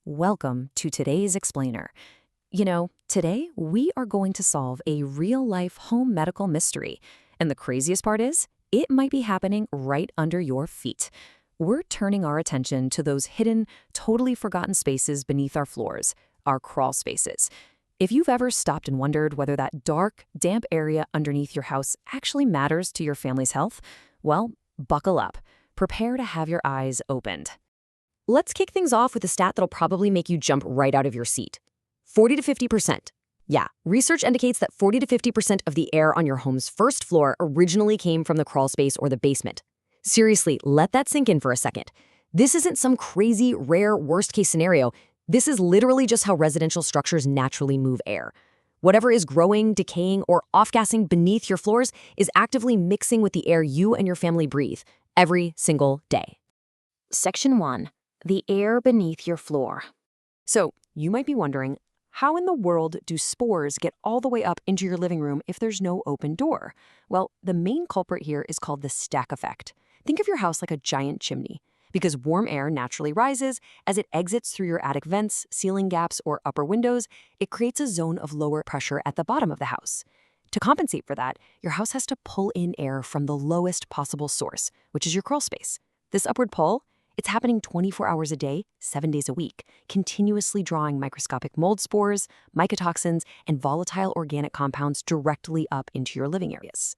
Welcome to today's explainer. Today we are going to solve a real-life home medical mystery. And the craziest part is, it might be happening right under your feet. We're turning our attention to those hidden, totally forgotten spaces beneath our floors, our crawl spaces. If you've ever stopped and wondered whether that dark, damp area underneath your house actually matters to your family's health, well, buckle up. Prepare to have your eyes opened. Let's kick things off with a stat that'll probably make you jump right out of your seat. 40 to 50%. Yeah, research indicates that 40 to 50% of the air on your home's first floor originally came from the crawl space or the basement. Seriously, let that sink in for a second. This isn't some crazy, rare, worst-case scenario. This is literally just how residential structures naturally move air. Whatever is growing, decaying, or off-gassing beneath your floors is actively mixing with the air you and your family breathe every single day. Section 1. The air beneath your floor. So, you might be wondering, how in the world do spores get all the way up into your living room if there's no open door? Well, the main culprit here is called the stack effect. Think of your house like a giant chimney, because warm air naturally rises as it exits through your attic vents, ceiling gaps, or upper windows. It creates a zone of lower pressure at the bottom of the house. To compensate for that, your house has to pull in air from the lowest possible source, which is your crawl space. This upward pull, it's happening 24 hours a day, 7 days a week, continuously drawing microscopic mold spores, mycotoxins, and volatile organic compounds directly up into your living areas.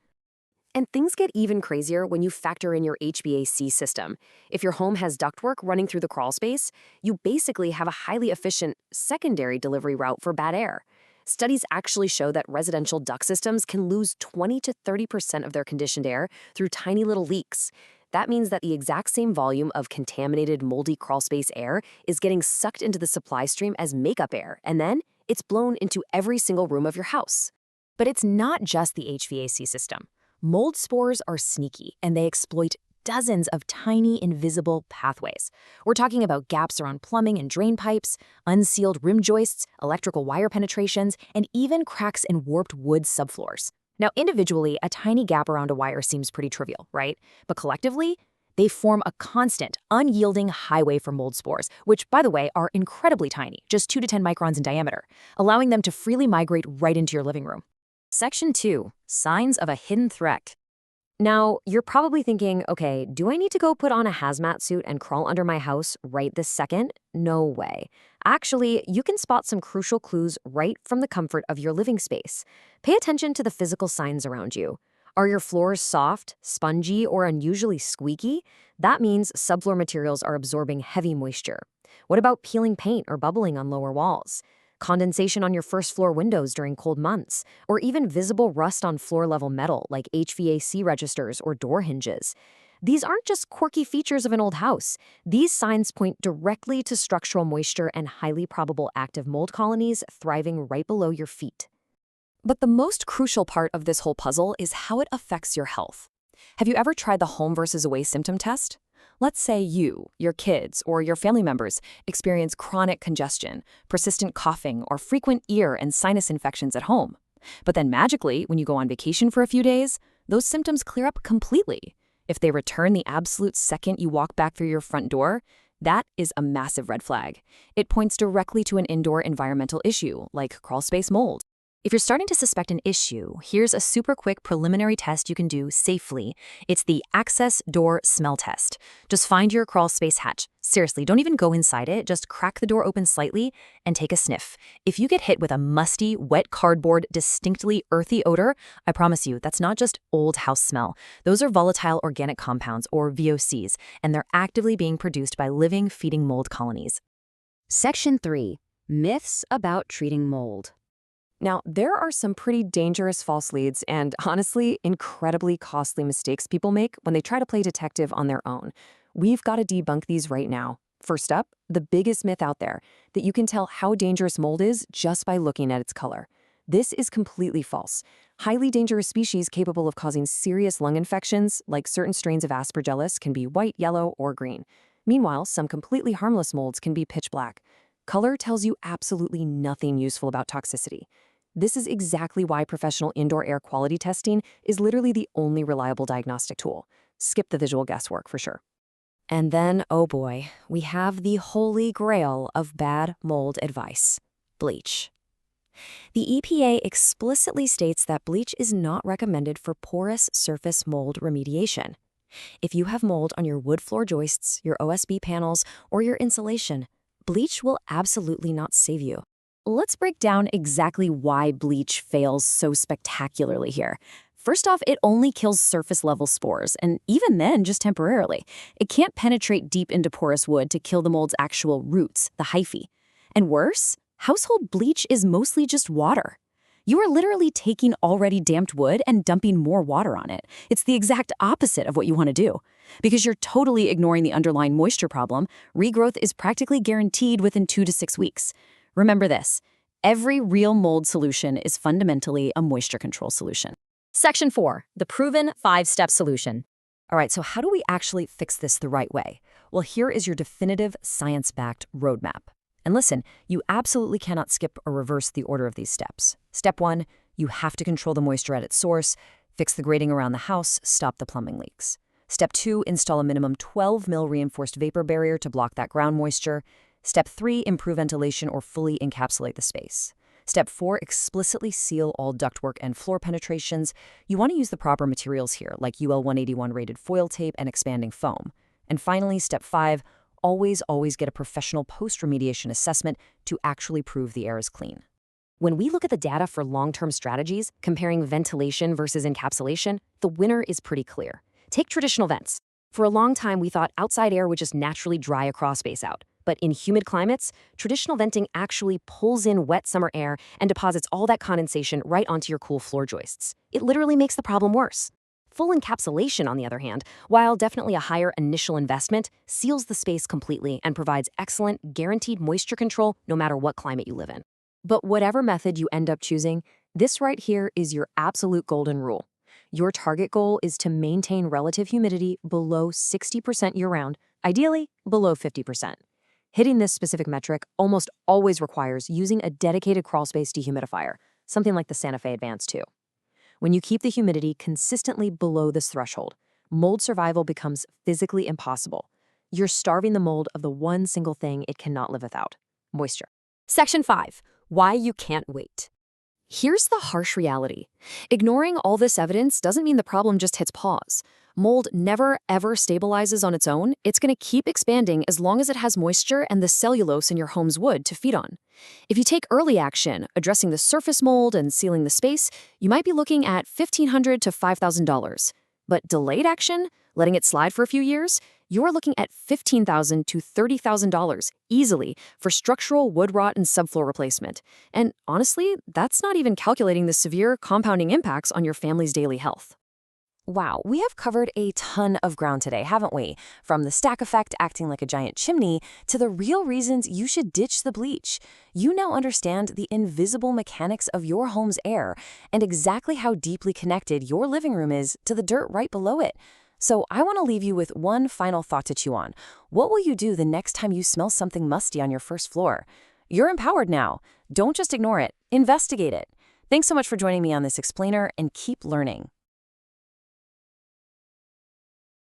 And things get even crazier when you factor in your HVAC system. If your home has ductwork running through the crawl space, you basically have a highly efficient secondary delivery route for bad air. Studies actually show that residential duct systems can lose 20 to 30% of their conditioned air through tiny little leaks. That means that the exact same volume of contaminated, moldy crawlspace air is getting sucked into the supply stream as makeup air, and then it's blown into every single room of your house. But it's not just the HVAC system. Mold spores are sneaky, and they exploit dozens of tiny, invisible pathways. We're talking about gaps around plumbing and drain pipes, unsealed rim joists, electrical wire penetrations, and even cracks in warped wood subfloors. Now, individually, a tiny gap around a wire seems pretty trivial, right? But collectively, they form a constant, unyielding highway for mold spores, which, by the way, are incredibly tiny, just 2 to 10 microns in diameter, allowing them to freely migrate right into your living room. Section 2. Signs of a hidden threat. Now, you're probably thinking, okay, do I need to go put on a hazmat suit and crawl under my house right this second? No way. Actually, you can spot some crucial clues right from the comfort of your living space. Pay attention to the physical signs around you. Are your floors soft, spongy, or unusually squeaky? That means subfloor materials are absorbing heavy moisture. What about peeling paint or bubbling on lower walls? Condensation on your first floor windows during cold months, or even visible rust on floor-level metal like HVAC registers or door hinges. These aren't just quirky features of an old house. These signs point directly to structural moisture and highly probable active mold colonies thriving right below your feet. But the most crucial part of this whole puzzle is how it affects your health. Have you ever tried the home versus away symptom test? Let's say you, your kids, or your family members experience chronic congestion, persistent coughing, or frequent ear and sinus infections at home. But then magically, when you go on vacation for a few days, those symptoms clear up completely. If they return the absolute second you walk back through your front door, that is a massive red flag. It points directly to an indoor environmental issue, like crawlspace mold. If you're starting to suspect an issue, here's a super quick preliminary test you can do safely. It's the access door smell test. Just find your crawl space hatch. Seriously, don't even go inside it. Just crack the door open slightly and take a sniff. If you get hit with a musty, wet cardboard, distinctly earthy odor, I promise you, that's not just old house smell. Those are volatile organic compounds, or VOCs, and they're actively being produced by living, feeding mold colonies. Section 3. Myths about treating mold. Now, there are some pretty dangerous false leads and, honestly, incredibly costly mistakes people make when they try to play detective on their own. We've got to debunk these right now. First up, the biggest myth out there, that you can tell how dangerous mold is just by looking at its color. This is completely false. Highly dangerous species capable of causing serious lung infections, like certain strains of Aspergillus, can be white, yellow, or green. Meanwhile, some completely harmless molds can be pitch black. Color tells you absolutely nothing useful about toxicity. This is exactly why professional indoor air quality testing is literally the only reliable diagnostic tool. Skip the visual guesswork for sure. And then, oh boy, we have the holy grail of bad mold advice: bleach. The EPA explicitly states that bleach is not recommended for porous surface mold remediation. If you have mold on your wood floor joists, your OSB panels, or your insulation, bleach will absolutely not save you. Let's break down exactly why bleach fails so spectacularly here. First off, it only kills surface-level spores, and even then, just temporarily. It can't penetrate deep into porous wood to kill the mold's actual roots, the hyphae. And worse, household bleach is mostly just water. You are literally taking already damped wood and dumping more water on it. It's the exact opposite of what you want to do. Because you're totally ignoring the underlying moisture problem, regrowth is practically guaranteed within 2 to 6 weeks. Remember this: every real mold solution is fundamentally a moisture control solution. Section 4, the proven 5-step solution. All right, so how do we actually fix this the right way? Well, here is your definitive science-backed roadmap. And listen, you absolutely cannot skip or reverse the order of these steps. Step 1, you have to control the moisture at its source, fix the grading around the house, stop the plumbing leaks. Step 2, install a minimum 12 mil reinforced vapor barrier to block that ground moisture. Step 3, improve ventilation or fully encapsulate the space. Step 4, explicitly seal all ductwork and floor penetrations. You want to use the proper materials here, like UL 181 rated foil tape and expanding foam. And finally, step 5, always get a professional post-remediation assessment to actually prove the air is clean. When we look at the data for long-term strategies, comparing ventilation versus encapsulation, the winner is pretty clear. Take traditional vents. For a long time, we thought outside air would just naturally dry a crawl space out. But in humid climates, traditional venting actually pulls in wet summer air and deposits all that condensation right onto your cool floor joists. It literally makes the problem worse. Full encapsulation, on the other hand, while definitely a higher initial investment, seals the space completely and provides excellent, guaranteed moisture control no matter what climate you live in. But whatever method you end up choosing, this right here is your absolute golden rule. Your target goal is to maintain relative humidity below 60% year-round, ideally below 50%. Hitting this specific metric almost always requires using a dedicated crawlspace dehumidifier, something like the Santa Fe Advance 2. When you keep the humidity consistently below this threshold, mold survival becomes physically impossible. You're starving the mold of the one single thing it cannot live without: moisture. Section 5, why you can't wait. Here's the harsh reality. Ignoring all this evidence doesn't mean the problem just hits pause. Mold never, ever stabilizes on its own. It's going to keep expanding as long as it has moisture and the cellulose in your home's wood to feed on. If you take early action, addressing the surface mold and sealing the space, you might be looking at $1,500 to $5,000. But delayed action, letting it slide for a few years, you're looking at $15,000 to $30,000 easily for structural wood rot and subfloor replacement. And honestly, that's not even calculating the severe compounding impacts on your family's daily health. Wow, we have covered a ton of ground today, haven't we? From the stack effect acting like a giant chimney to the real reasons you should ditch the bleach. You now understand the invisible mechanics of your home's air and exactly how deeply connected your living room is to the dirt right below it. So I want to leave you with one final thought to chew on. What will you do the next time you smell something musty on your first floor? You're empowered now. Don't just ignore it. Investigate it. Thanks so much for joining me on this explainer, and keep learning.